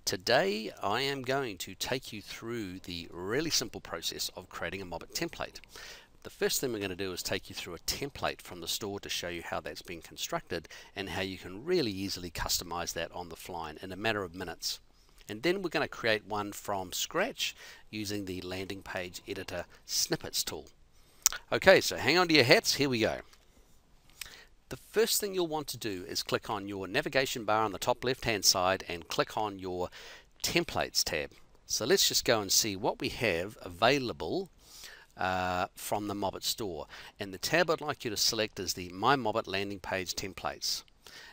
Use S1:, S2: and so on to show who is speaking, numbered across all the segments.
S1: Today I am going to take you through the really simple process of creating a MOBIT template. The first thing we're going to do is take you through a template from the store to show you how that's been constructed and how you can really easily customize that on the fly in a matter of minutes. And then we're going to create one from scratch using the landing page editor Snippets tool. Okay, so hang on to your hats, here we go. The first thing you'll want to do is click on your navigation bar on the top left hand side and click on your Templates tab. So let's just go and see what we have available from the MOBIT store. And the tab I'd like you to select is the My MOBIT Landing Page Templates.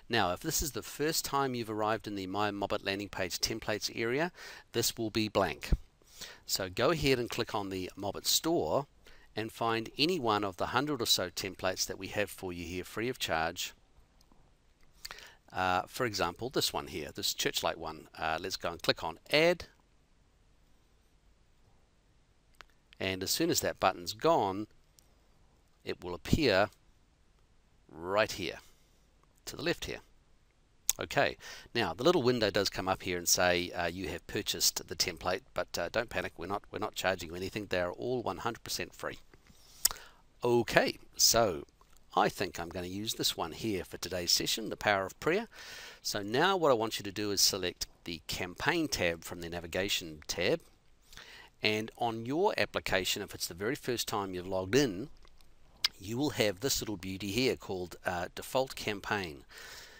S1: Now if this is the first time you've arrived in the My MOBIT Landing Page Templates area, this will be blank. So go ahead and click on the MOBIT store and find any one of the 100 or so templates that we have for you here free of charge. For example, this one here, this church light one. Let's go and click on Add. And as soon as that button's gone, it will appear right here, to the left here. Okay, now the little window does come up here and say you have purchased the template, but don't panic, we're not charging you anything. They're all 100% free. Okay, so I think I'm going to use this one here for today's session, the Power of Prayer. So now what I want you to do is select the Campaign tab from the Navigation tab, and on your application, if it's the very first time you've logged in, you will have this little beauty here called Default Campaign.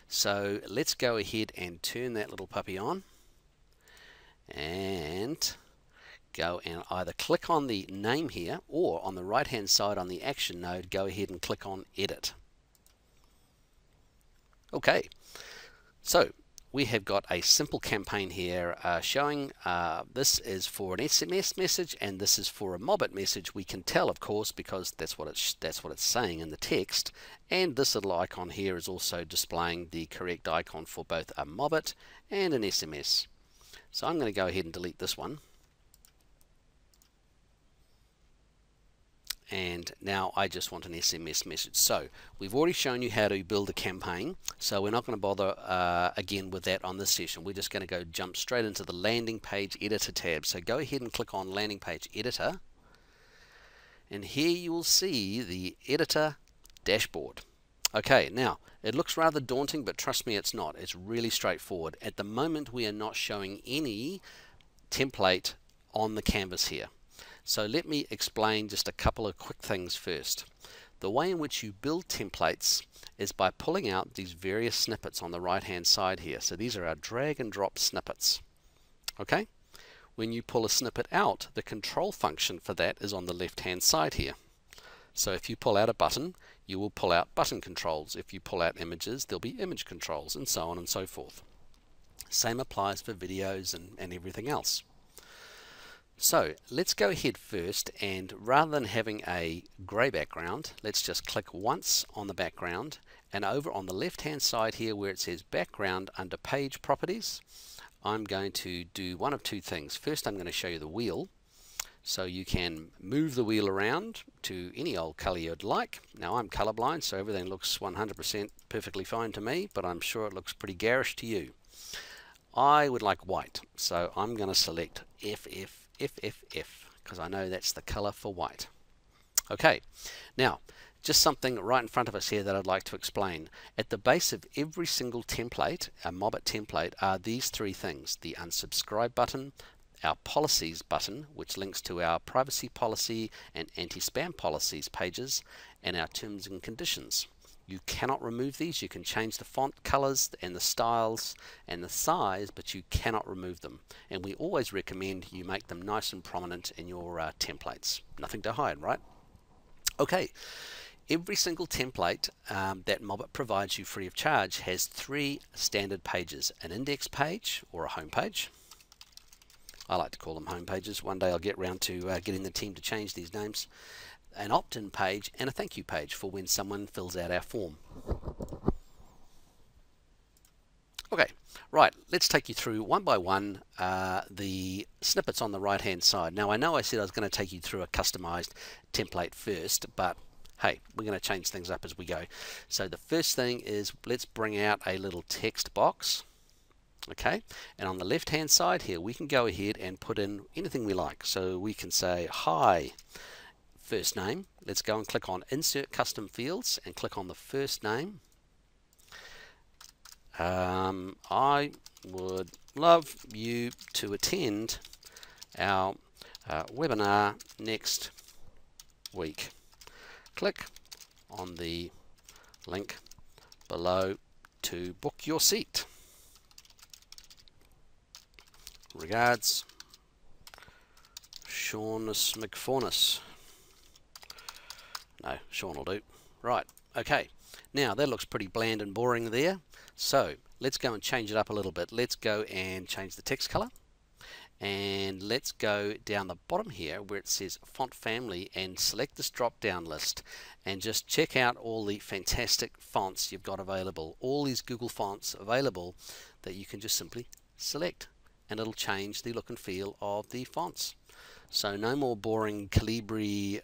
S1: So let's go ahead and turn that little puppy on and go and either click on the name here, or on the right hand side on the action node, go ahead and click on Edit. Okay, so we have got a simple campaign here showing this is for an SMS message and this is for a MOBIT message. We can tell, of course, because that's what it's saying in the text. And this little icon here is also displaying the correct icon for both a MOBIT and an SMS. So I'm going to go ahead and delete this one. And now I just want an SMS message. So we've already shown you how to build a campaign, so we're not going to bother again with that on this session. We're just going to jump straight into the Landing Page Editor tab. So go ahead and click on Landing Page Editor, and here you will see the Editor dashboard. Okay, now it looks rather daunting, but trust me, it's not. It's really straightforward. At the moment we are not showing any template on the canvas here. So let me explain just a couple of quick things first. The way in which you build templates is by pulling out these various snippets on the right hand side here. So these are our drag and drop snippets. Okay? When you pull a snippet out, the control function for that is on the left hand side here. So if you pull out a button, you will pull out button controls. If you pull out images, there'll be image controls, and so on and so forth. Same applies for videos and everything else. So let's go ahead first, and rather than having a grey background, let's just click once on the background, and over on the left hand side here where it says background under page properties, I'm going to do one of two things. First, I'm going to show you the wheel, so you can move the wheel around to any old colour you'd like. Now I'm colorblind, so everything looks 100% perfectly fine to me, but I'm sure it looks pretty garish to you. I would like white, so I'm going to select FF because I know that's the color for white. Okay, now just something right in front of us here that I'd like to explain. At the base of every single template, a MOBIT template, are these three things: the unsubscribe button, our policies button, which links to our privacy policy and anti-spam policies pages, and our terms and conditions. You cannot remove these. You can change the font colors and the styles and the size, but you cannot remove them. And we always recommend you make them nice and prominent in your templates. Nothing to hide, right? Okay, every single template that MOBIT provides you free of charge has three standard pages: an index page or a home page. I like to call them home pages. One day I'll get round to getting the team to change these names. An opt-in page, and a thank you page for when someone fills out our form. Okay, right, let's take you through one by one the snippets on the right hand side. Now I know I said I was going to take you through a customized template first, but hey, we're going to change things up as we go. So the first thing is, let's bring out a little text box. Okay, and on the left hand side here we can go ahead and put in anything we like. So we can say hi first name. Let's go and click on insert custom fields and click on the first name. I would love you to attend our webinar next week. Click on the link below to book your seat. Regards, Seamus McFornis. No, Sean will do. Right, okay. Now that looks pretty bland and boring there. So let's go and change it up a little bit. Let's go and change the text color. And let's go down the bottom here where it says font family and select this drop down list and just check out all the fantastic fonts you've got available. All these Google fonts available that you can just simply select, and it'll change the look and feel of the fonts. So no more boring Calibri,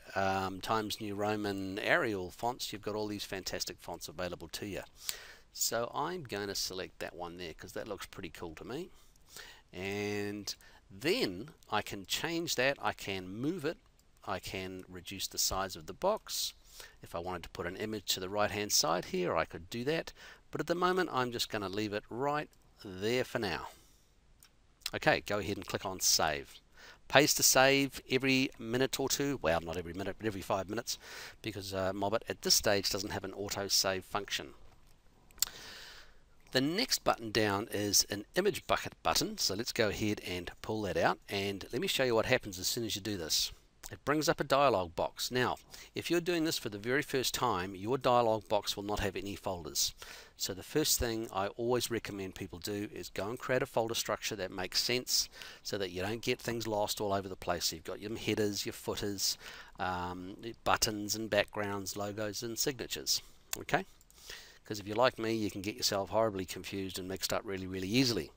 S1: Times New Roman, Arial fonts. You've got all these fantastic fonts available to you. So I'm going to select that one there because that looks pretty cool to me. And then I can change that. I can move it. I can reduce the size of the box. If I wanted to put an image to the right hand side here, I could do that. But at the moment I'm just going to leave it right there for now. Okay, go ahead and click on save. Pays to save every minute or two. Well, not every minute, but every 5 minutes, because MOBIT at this stage doesn't have an auto save function. The next button down is an image bucket button, so let's go ahead and pull that out, and let me show you what happens as soon as you do this. It brings up a dialog box. Now, if you're doing this for the very first time, your dialog box will not have any folders. So the first thing I always recommend people do is go and create a folder structure that makes sense so that you don't get things lost all over the place. So you've got your headers, your footers, buttons and backgrounds, logos and signatures. Okay? Because if you're like me, you can get yourself horribly confused and mixed up really, really easily.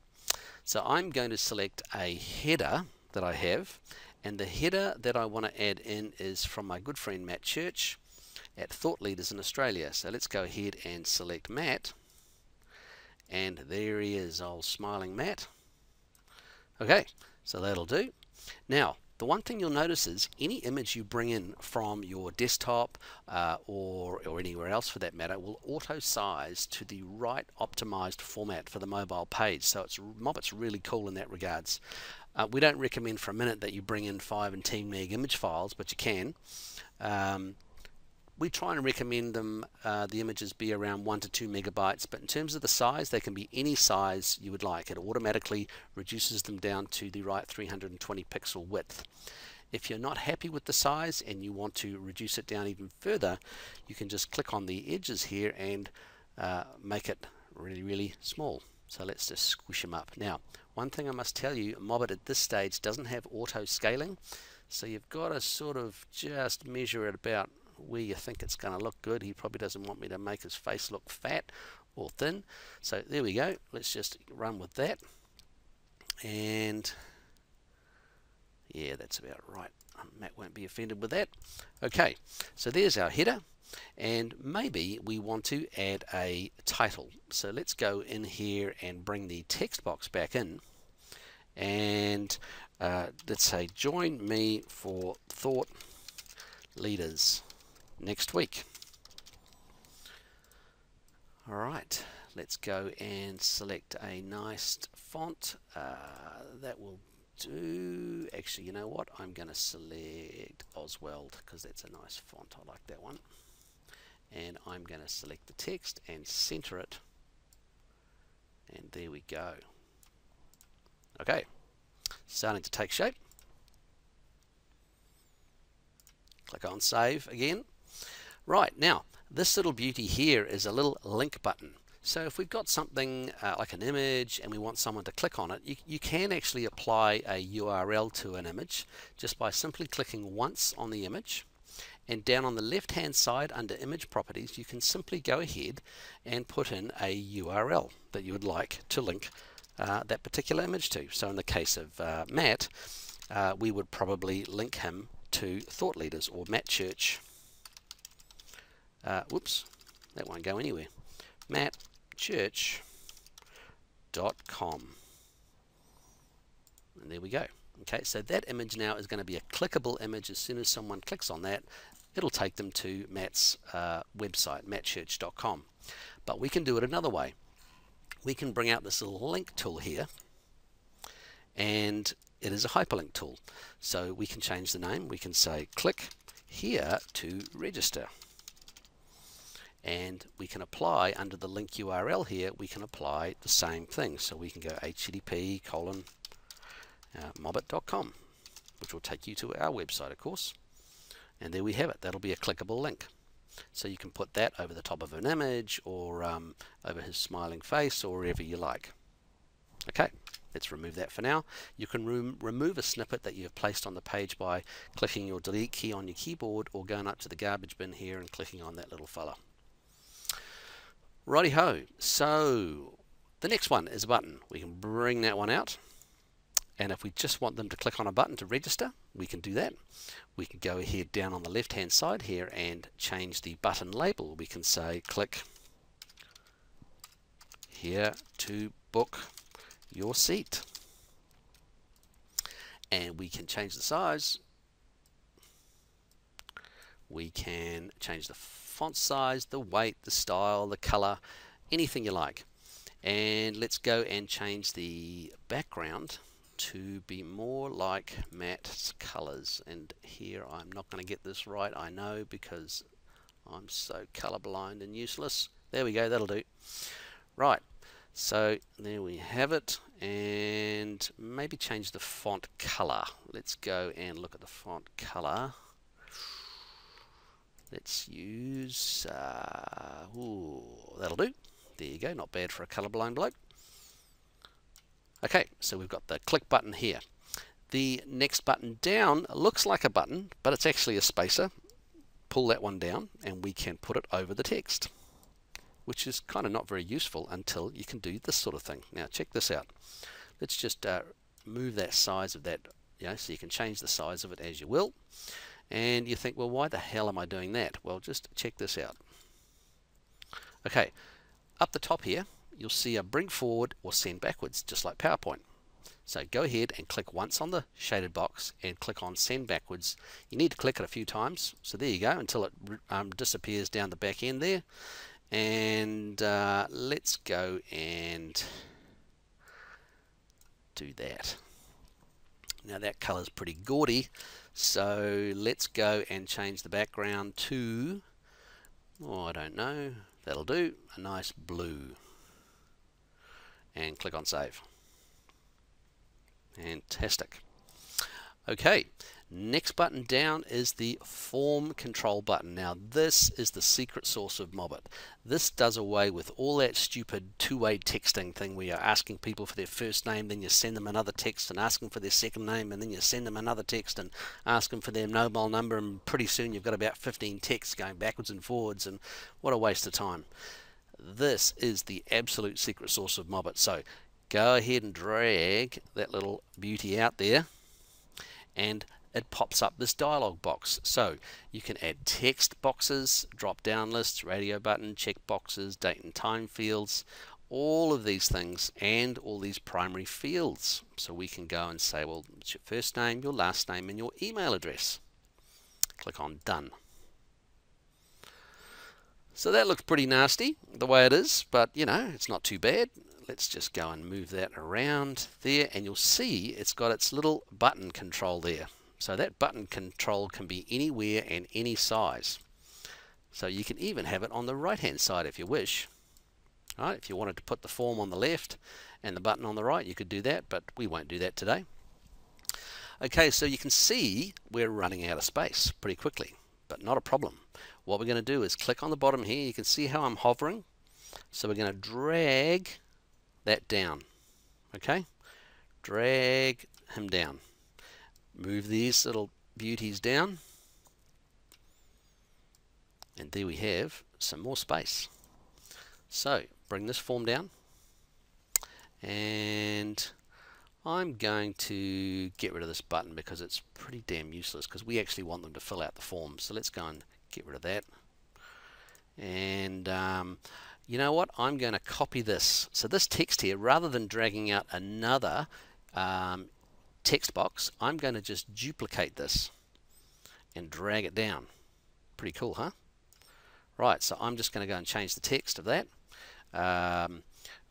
S1: So I'm going to select a header that I have, and the header that I want to add in is from my good friend Matt Church at Thought Leaders in Australia. So let's go ahead and select Matt, and there he is, old smiling Matt. Okay, so that'll do. Now, the one thing you'll notice is any image you bring in from your desktop or anywhere else for that matter will auto size to the right optimized format for the mobile page. So MOBIT's really cool in that regards. We don't recommend for a minute that you bring in 5 and 10 meg image files, but you can. We try and recommend them, the images be around 1 to 2 megabytes, but in terms of the size, they can be any size you would like. It automatically reduces them down to the right 320 pixel width. If you're not happy with the size and you want to reduce it down even further, you can just click on the edges here and make it really, really small. So let's just squish them up. Now, one thing I must tell you, MOBIT at this stage doesn't have auto scaling, so you've got to sort of just measure it about where you think it's going to look good. He probably doesn't want me to make his face look fat or thin. So there we go. Let's just run with that. And yeah, that's about right. Matt won't be offended with that. Okay, so there's our header. And maybe we want to add a title. So let's go in here and bring the text box back in. And let's say, join me for Thought Leaders next week. Alright, let's go and select a nice font. That will do. Actually, you know what? I'm going to select Oswald because that's a nice font. I like that one. And I'm going to select the text and center it. And there we go. Okay, starting to take shape. Click on save again. Right, now this little beauty here is a little link button. So if we've got something like an image and we want someone to click on it, you can actually apply a URL to an image just by simply clicking once on the image. And down on the left hand side under image properties, you can simply go ahead and put in a URL that you would like to link that particular image to. So in the case of Matt, we would probably link him to Thought Leaders or Matt Church. Whoops, that won't go anywhere. Matt Church matchsearch.com. And there we go. Okay, so that image now is going to be a clickable image. As soon as someone clicks on that, it'll take them to Matt's website, matchsearch.com. But we can do it another way. We can bring out this little link tool here, and it is a hyperlink tool. So we can change the name. We can say click here to register. And we can apply under the link URL here, we can apply the same thing. So we can go http://mobit.com, which will take you to our website, of course. And there we have it. That'll be a clickable link. So you can put that over the top of an image, or over his smiling face, or wherever you like. Okay, let's remove that for now. You can remove a snippet that you have placed on the page by clicking your delete key on your keyboard, or going up to the garbage bin here and clicking on that little fella. Righty ho. So the next one is a button. We can bring that one out. And if we just want them to click on a button to register, we can do that. We can go ahead down on the left hand side here and change the button label. We can say click here to book your seat. And we can change the size. We can change the font size, the weight, the style, the color, anything you like. And let's go and change the background to be more like Matt's colors. And here I'm not going to get this right, I know, because I'm so colorblind and useless. There we go, that'll do. Right, so there we have it. And maybe change the font color. Let's go and look at the font color. Let's use that'll do. There you go, not bad for a colorblind bloke. Okay, so we've got the click button here. The next button down looks like a button, but it's actually a spacer. Pull that one down and we can put it over the text, which is kind of not very useful until you can do this sort of thing. Now check this out. Let's just move that size of that, so you can change the size of it as you will. And you think, well, why the hell am I doing that? Well, just check this out. Okay, up the top here, you'll see a bring forward or send backwards, just like PowerPoint. So go ahead and click once on the shaded box and click on send backwards. You need to click it a few times. So there you go, until it disappears down the back end there. And let's go and do that. Now that color's pretty gaudy, so let's go and change the background to, I don't know, that'll do, a nice blue. And click on save. Fantastic. Okay, next button down is the form control button. Now this is the secret sauce of MOBIT. This does away with all that stupid two-way texting thing where you're asking people for their first name, then you send them another text and ask them for their second name, and then you send them another text and ask them for their mobile number, and pretty soon you've got about 15 texts going backwards and forwards, and what a waste of time. This is the absolute secret sauce of MOBIT. So go ahead and drag that little beauty out there, and it pops up this dialog box. So you can add text boxes, drop down lists, radio button, check boxes, date and time fields, all of these things, and all these primary fields. So we can go and say, well, it's your first name, your last name, and your email address. Click on done. So that looks pretty nasty the way it is, but it's not too bad. Let's just go and move that around there, and you'll see it's got its little button control there. So that button control can be anywhere and any size. So you can even have it on the right hand side if you wish. All right, if you wanted to put the form on the left and the button on the right, you could do that, but we won't do that today. Okay, so you can see we're running out of space pretty quickly, but not a problem. What we're going to do is click on the bottom here. You can see how I'm hovering. So we're going to drag that down. Okay, drag him down. Move these little beauties down, and there we have some more space. So bring this form down, and I'm going to get rid of this button because it's pretty damn useless, because we actually want them to fill out the form. So let's go and get rid of that. And You know what? I'm going to copy this. So this text here, rather than dragging out another text box, I'm going to just duplicate this and drag it down. Pretty cool, huh? Right, so I'm just going to go and change the text of that.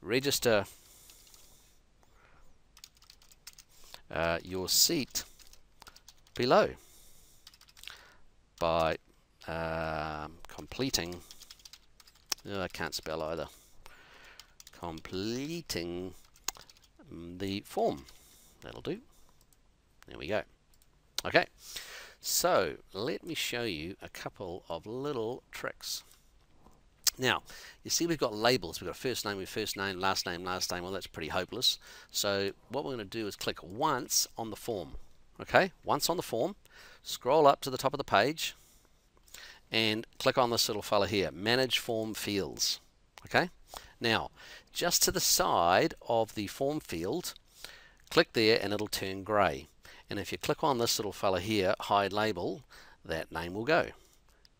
S1: Register your seat below by completing, I can't spell either, completing the form. That'll do. There we go. Okay, so let me show you a couple of little tricks. Now, you see we've got labels. We've got first name with first name, last name, last name. Well, that's pretty hopeless. So what we're going to do is click once on the form. Okay, once on the form, scroll up to the top of the page, and click on this little fella here, Manage Form Fields. Okay, now, just to the side of the form field, click there and it'll turn grey. And if you click on this little fella here, Hide Label, that name will go.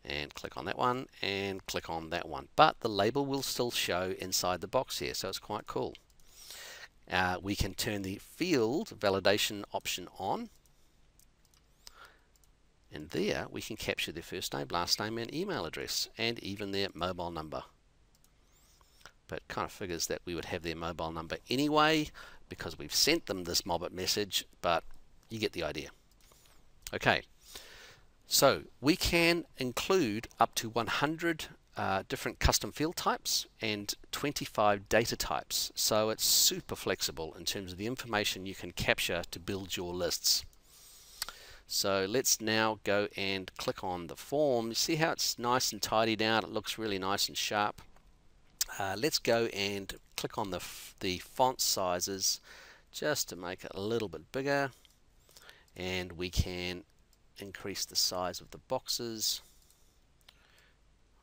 S1: And click on that one and click on that one. But the label will still show inside the box here, so it's quite cool. We can turn the field validation option on. And there we can capture their first name, last name and email address, and even their mobile number. But it kind of figures that we would have their mobile number anyway because we've sent them this MOBIT message, but you get the idea. Okay, so we can include up to 100 different custom field types and 25 data types. So it's super flexible in terms of the information you can capture to build your lists. So let's now go and click on the form. You see how it's nice and tidied out? It looks really nice and sharp. Let's go and click on the font sizes just to make it a little bit bigger, and we can increase the size of the boxes.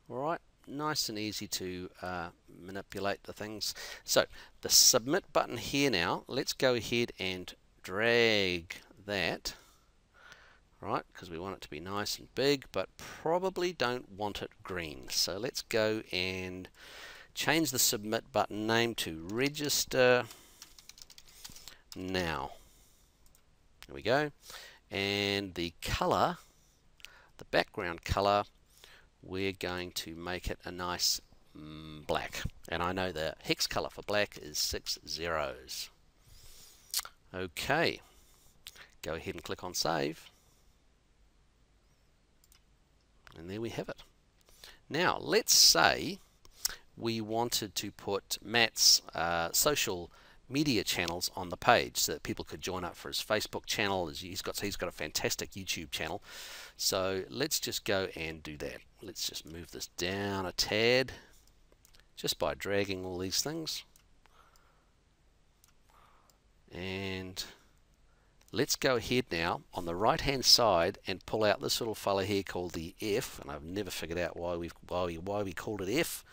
S1: Alright, nice and easy to manipulate the things. So the submit button here now, let's go ahead and drag that, right, because we want it to be nice and big, but probably don't want it green. So let's go and change the submit button name to Register Now. There we go. And the color, the background color, we're going to make it a nice black. And I know the hex color for black is 6 zeros. Okay, go ahead and click on Save. And there we have it. Now, let's say we wanted to put Matt's social media channels on the page so that people could join up for his Facebook channel. He's got a fantastic YouTube channel. So let's just go and do that. Let's just move this down a tad just by dragging all these things. And let's go ahead now on the right hand side and pull out this little fella here called the F, and I've never figured out why we called it F.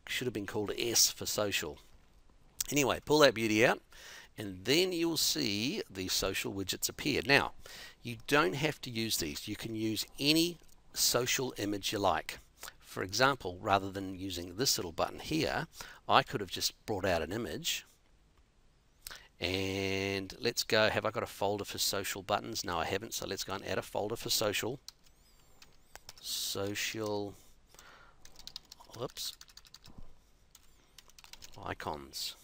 S1: Should have been called S for social. Anyway, pull that beauty out and then you'll see the social widgets appear. Now, you don't have to use these. You can use any social image you like. For example, rather than using this little button here, I could have just brought out an image. And let's go, have I got a folder for social buttons? No, I haven't, so let's go and add a folder for social. Social, whoops, icons.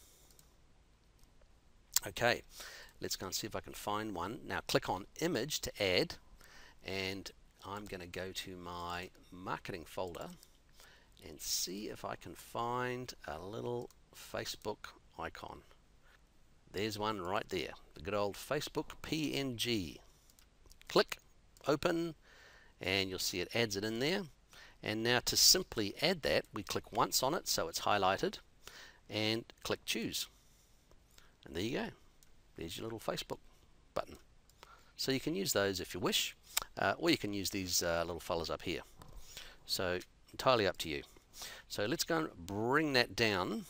S1: Okay, let's go and see if I can find one. Now click on image to add, and I'm going to go to my marketing folder and see if I can find a little Facebook icon. There's one right there, the good old Facebook PNG. Click, open, and you'll see it adds it in there. And now to simply add that, we click once on it so it's highlighted, and click choose. And there you go. There's your little Facebook button. So you can use those if you wish, or you can use these little fellas up here. So entirely up to you. So let's go and bring that down,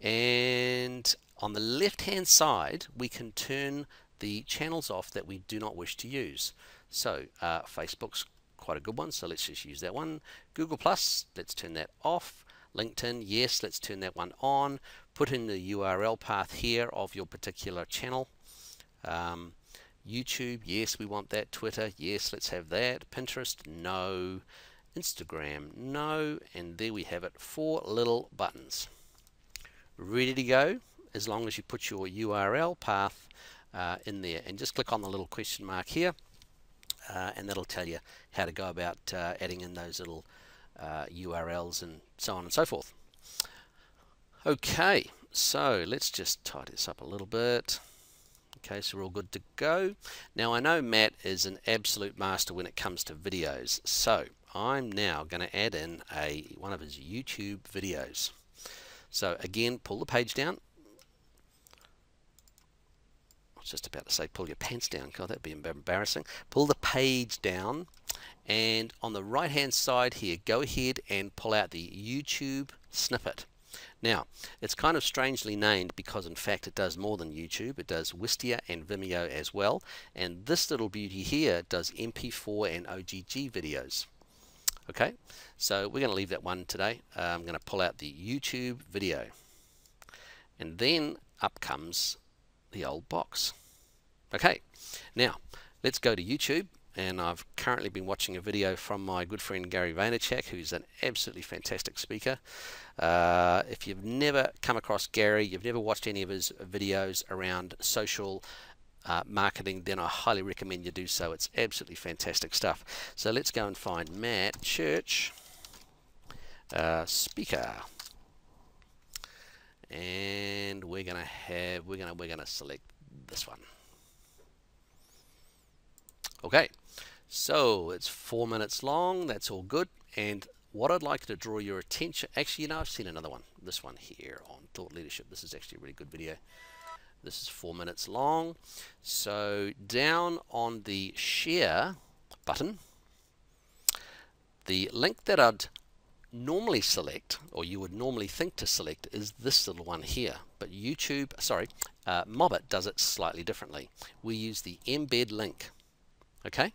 S1: and on the left hand side we can turn the channels off that we do not wish to use. So Facebook's quite a good one, so let's just use that one. Google Plus, let's turn that off. LinkedIn, yes, let's turn that one on. Put in the URL path here of your particular channel. YouTube, yes, we want that. Twitter, yes, let's have that. Pinterest, no. Instagram, no. And there we have it, 4 little buttons. Ready to go, as long as you put your URL path in there. And just click on the little question mark here, and that'll tell you how to go about adding in those little URLs and so on and so forth. Okay, so let's just tidy this up a little bit. Okay, so we're all good to go. Now I know Matt is an absolute master when it comes to videos, so I'm now going to add in one of his YouTube videos. So again, pull the page down. I was just about to say pull your pants down. God, that'd be embarrassing. Pull the page down, and on the right hand side here, go ahead and pull out the YouTube snippet. Now, it's kind of strangely named because in fact it does more than YouTube. It does Wistia and Vimeo as well, and this little beauty here does MP4 and OGG videos. Okay, so we're going to leave that one today. I'm going to pull out the YouTube video, and then up comes the old box. Okay, now let's go to YouTube, and I've currently been watching a video from my good friend Gary Vaynerchuk, who's an absolutely fantastic speaker. If you've never come across Gary, you've never watched any of his videos around social marketing, then I highly recommend you do so. It's absolutely fantastic stuff. So let's go and find Matt Church speaker, and we're gonna select this one. Okay, so it's 4 minutes long. That's all good. And what I'd like to draw your attention, actually, you know, I've seen another one, this one here on thought leadership. This is actually a really good video. This is 4 minutes long. So down on the share button, the link that I'd normally select, or you would normally think to select, is this little one here. But MOBIT does it slightly differently. We use the embed link. Okay,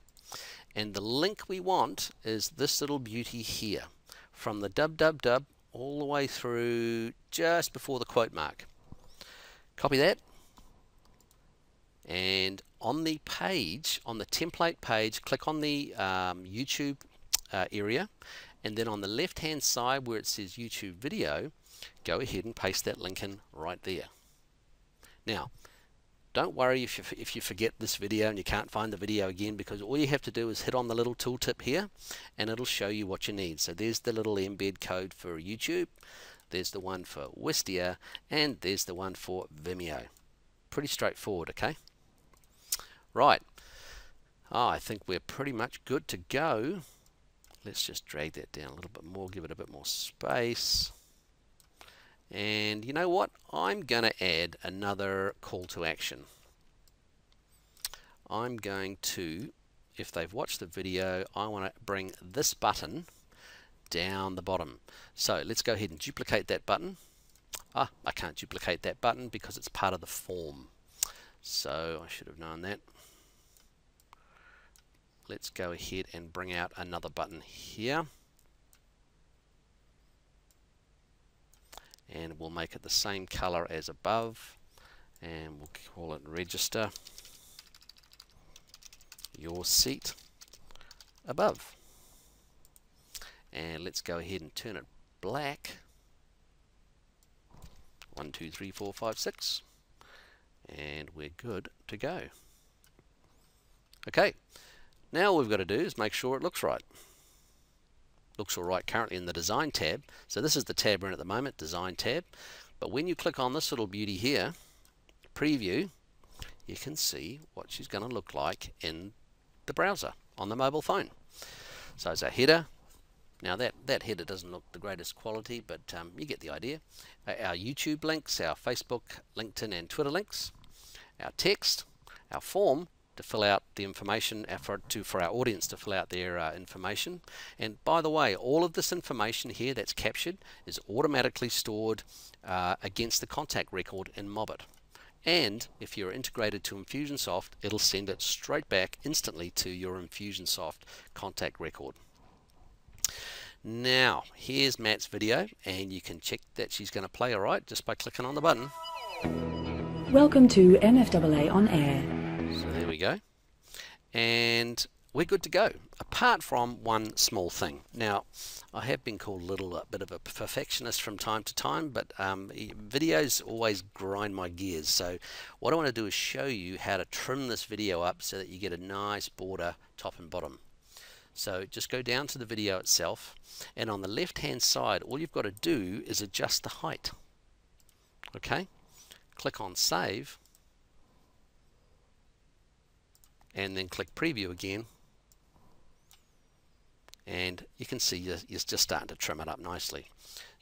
S1: and the link we want is this little beauty here, from the www all the way through just before the quote mark. Copy that, and on the page, on the template page, click on the YouTube area, and then on the left hand side where it says YouTube video, go ahead and paste that link in right there. Now, don't worry if you forget this video and you can't find the video again, because all you have to do is hit on the little tooltip here and it'll show you what you need. So there's the little embed code for YouTube, there's the one for Wistia, and there's the one for Vimeo. Pretty straightforward, okay? Right. I think we're pretty much good to go. Let's just drag that down a little bit more, give it a bit more space. And you know what? I'm going to add another call to action. I'm going to, if they've watched the video, I want to bring this button down the bottom. So let's go ahead and duplicate that button. I can't duplicate that button because it's part of the form. So I should have known that. Let's go ahead and bring out another button here. And we'll make it the same color as above, and we'll call it register your seat above. And let's go ahead and turn it black. 1, 2, 3, 4, 5, 6, and we're good to go. Okay, now all we've got to do is make sure it looks right. Looks all right currently in the design tab. So this is the tab we're in at the moment, design tab. But when you click on this little beauty here, preview, you can see what she's going to look like in the browser on the mobile phone. So as a header, now that header doesn't look the greatest quality, but you get the idea. Our YouTube links, our Facebook, LinkedIn and Twitter links, our text, our form to fill out the information, for our audience to fill out their information. And by the way, all of this information here that's captured is automatically stored against the contact record in MOBIT. And if you're integrated to Infusionsoft, it'll send it straight back instantly to your Infusionsoft contact record. Now, here's Matt's video, and you can check that she's going to play all right just by clicking on the button.
S2: Welcome to NFAA on Air.
S1: So there we go. And we're good to go, apart from one small thing. Now, I have been called a bit of a perfectionist from time to time, but videos always grind my gears. So what I want to do is show you how to trim this video up so that you get a nice border top and bottom. So just go down to the video itself, and on the left hand side all you've got to do is adjust the height. Okay, click on save and then click preview again, and you can see you're just starting to trim it up nicely.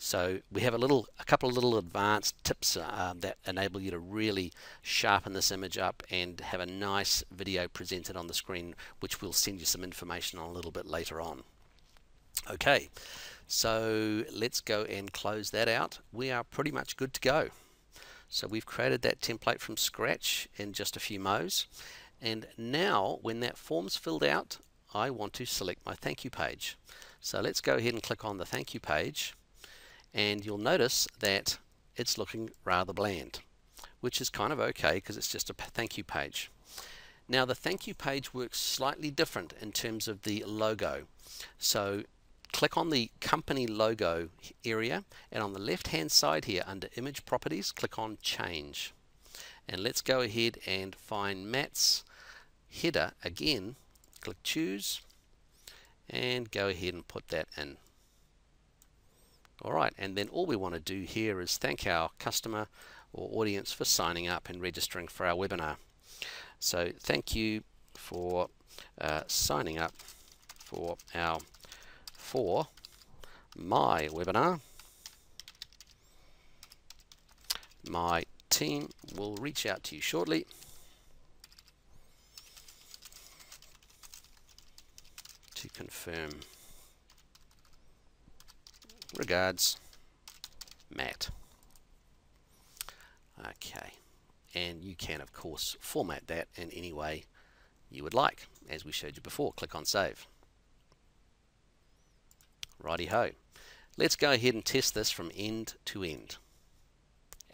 S1: So we have a couple of little advanced tips that enable you to really sharpen this image up and have a nice video presented on the screen, which we'll send you some information on a little bit later on. Okay, so let's go and close that out. We are pretty much good to go. So we've created that template from scratch in just a few mo's, and now when that form's filled out, I want to select my thank you page. So let's go ahead and click on the thank you page, and you'll notice that it's looking rather bland, which is kind of okay because it's just a thank you page. Now the thank you page works slightly different in terms of the logo. So click on the company logo area, and on the left hand side here under image properties, click on change, and let's go ahead and find Matt's header again. Click choose and go ahead and put that in. Alright, and then all we want to do here is thank our customer or audience for signing up and registering for our webinar. So thank you for signing up for my webinar. My team will reach out to you shortly to confirm. Regards, Matt. Okay, and you can of course format that in any way you would like, as we showed you before. Click on save. Righty ho. Let's go ahead and test this from end to end,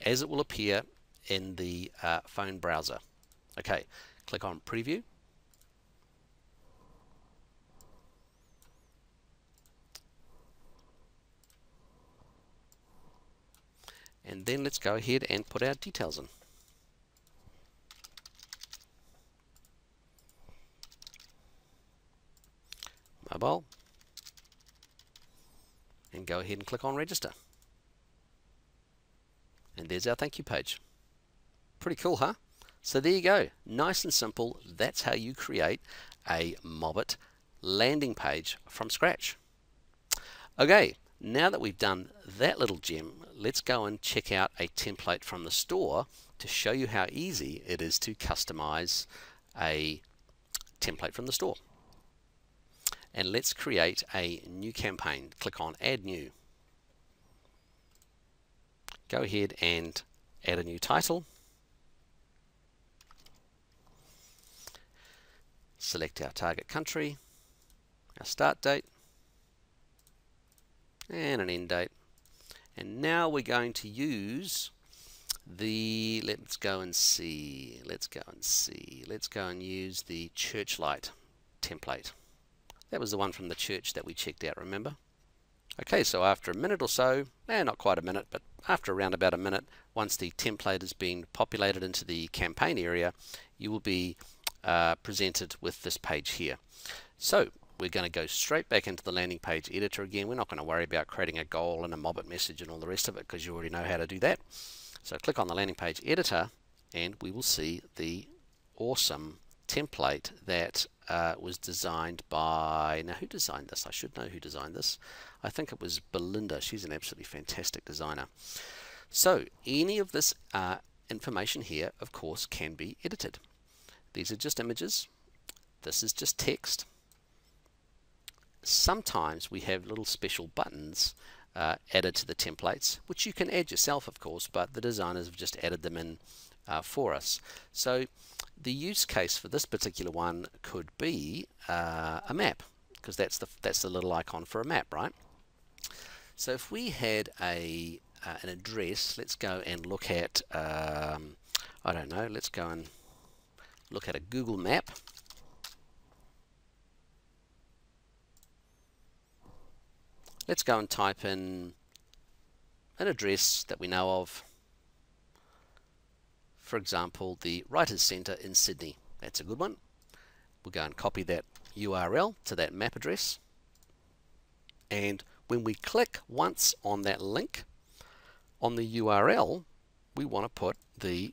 S1: as it will appear in the phone browser. Okay, click on preview. And then let's go ahead and put our details in. Mobile. And go ahead and click on register. And there's our thank you page. Pretty cool, huh? So there you go. Nice and simple. That's how you create a MOBIT landing page from scratch. Okay. Now that we've done that little gem, let's go and check out a template from the store to show you how easy it is to customize a template from the store. And let's create a new campaign. Click on Add New. Go ahead and add a new title. Select our target country, our start date, and an end date. And now we're going to use the, let's go and use the church light template. That was the one from the church that we checked out, remember? Okay, so after a minute or so, not quite a minute, but after around about a minute, once the template has been populated into the campaign area, you will be presented with this page here. So we're going to go straight back into the landing page editor again. We're not going to worry about creating a goal and a MOBIT message and all the rest of it, because you already know how to do that. So click on the landing page editor and we will see the awesome template that was designed by, now who designed this? I should know who designed this. I think it was Belinda. She's an absolutely fantastic designer. So any of this information here, of course, can be edited. These are just images. This is just text. Sometimes we have little special buttons added to the templates, which you can add yourself, of course, but the designers have just added them in for us. So the use case for this particular one could be a map, because that's the little icon for a map, right? So if we had an address, let's go and look at, I don't know, let's go and look at a Google map. Let's go and type in an address that we know of. For example, the Writers' Centre in Sydney. That's a good one. We'll go and copy that URL to that map address. And when we click once on that link on the URL, we want to put the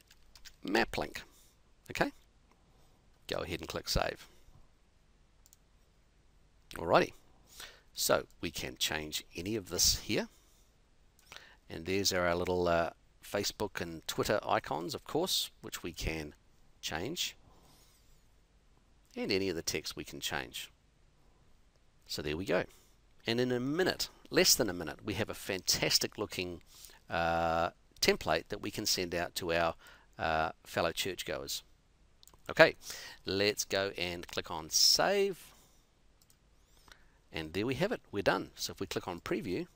S1: map link. Okay? Go ahead and click Save. Alrighty. So we can change any of this here. And there's our little Facebook and Twitter icons, of course, which we can change. And any of the text we can change. So there we go. And in a minute, less than a minute, we have a fantastic looking template that we can send out to our fellow churchgoers. Okay, let's go and click on Save. And there we have it. We're done. So if we click on Preview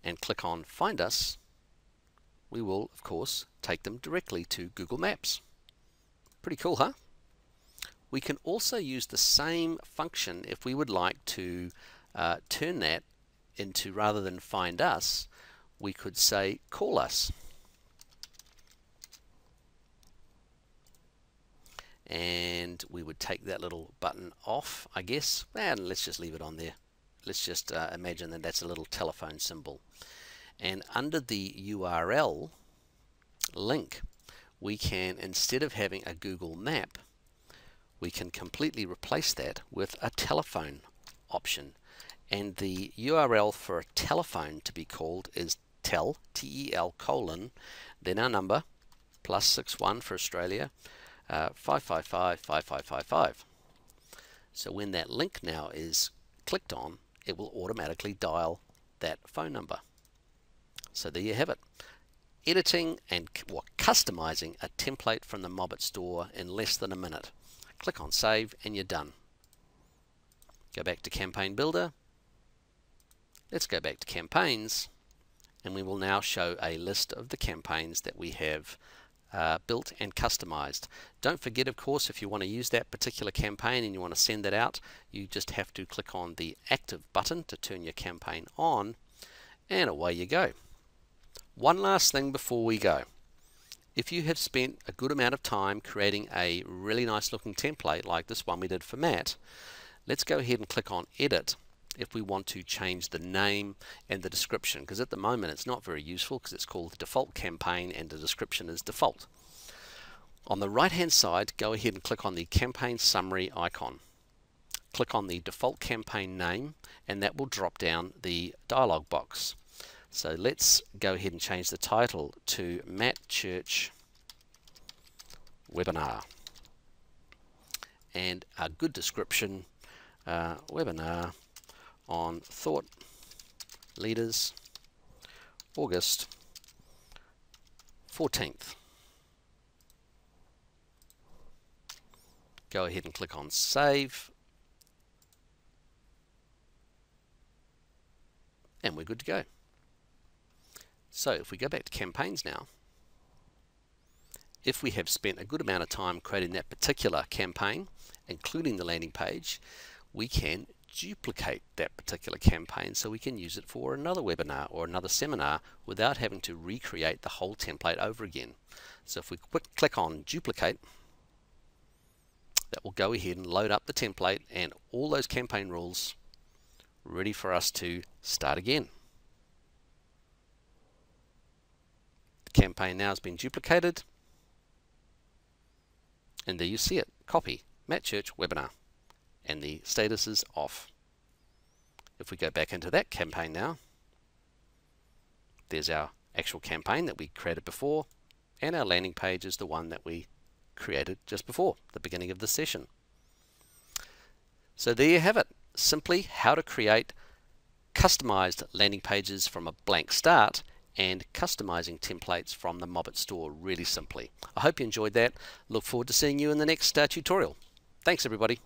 S1: and click on Find Us, we will, of course, take them directly to Google Maps. Pretty cool, huh? We can also use the same function if we would like to turn that into, rather than Find Us, we could say Call Us. And we would take that little button off, I guess, and let's just leave it on there. Let's just imagine that that's a little telephone symbol. And under the URL link, we can, instead of having a Google map, we can completely replace that with a telephone option. And the URL for a telephone to be called is tel, T-E-L, colon, then our number, +61 for Australia, 555 5555. So when that link now is clicked on, it will automatically dial that phone number. So there you have it. Editing and customizing a template from the MOBIT store in less than a minute. Click on Save and you're done. Go back to Campaign Builder. Let's go back to Campaigns, and we will now show a list of the campaigns that we have built and customized. Don't forget, of course, if you want to use that particular campaign and you want to send that out, you just have to click on the Active button to turn your campaign on, and away you go. One last thing before we go. If you have spent a good amount of time creating a really nice looking template like this one we did for Matt, let's go ahead and click on Edit if we want to change the name and the description, because at the moment it's not very useful because it's called the default campaign and the description is default. On the right hand side, go ahead and click on the campaign summary icon. Click on the default campaign name and that will drop down the dialog box. So let's go ahead and change the title to Matt Church Webinar, and a good description, webinar on Thought Leaders, August 14th. Go ahead and click on Save, and we're good to go. So if we go back to Campaigns now, if we have spent a good amount of time creating that particular campaign, including the landing page, we can duplicate that particular campaign so we can use it for another webinar or another seminar without having to recreate the whole template over again. So if we click on Duplicate, that will go ahead and load up the template and all those campaign rules ready for us to start again. The campaign now has been duplicated, and there you see it. Copy, Matt Church Webinar, and the status is off. If we go back into that campaign now, there's our actual campaign that we created before, and our landing page is the one that we created just before the beginning of the session. So there you have it. Simply how to create customized landing pages from a blank start and customizing templates from the MOBIT store really simply. I hope you enjoyed that. Look forward to seeing you in the next tutorial. Thanks everybody.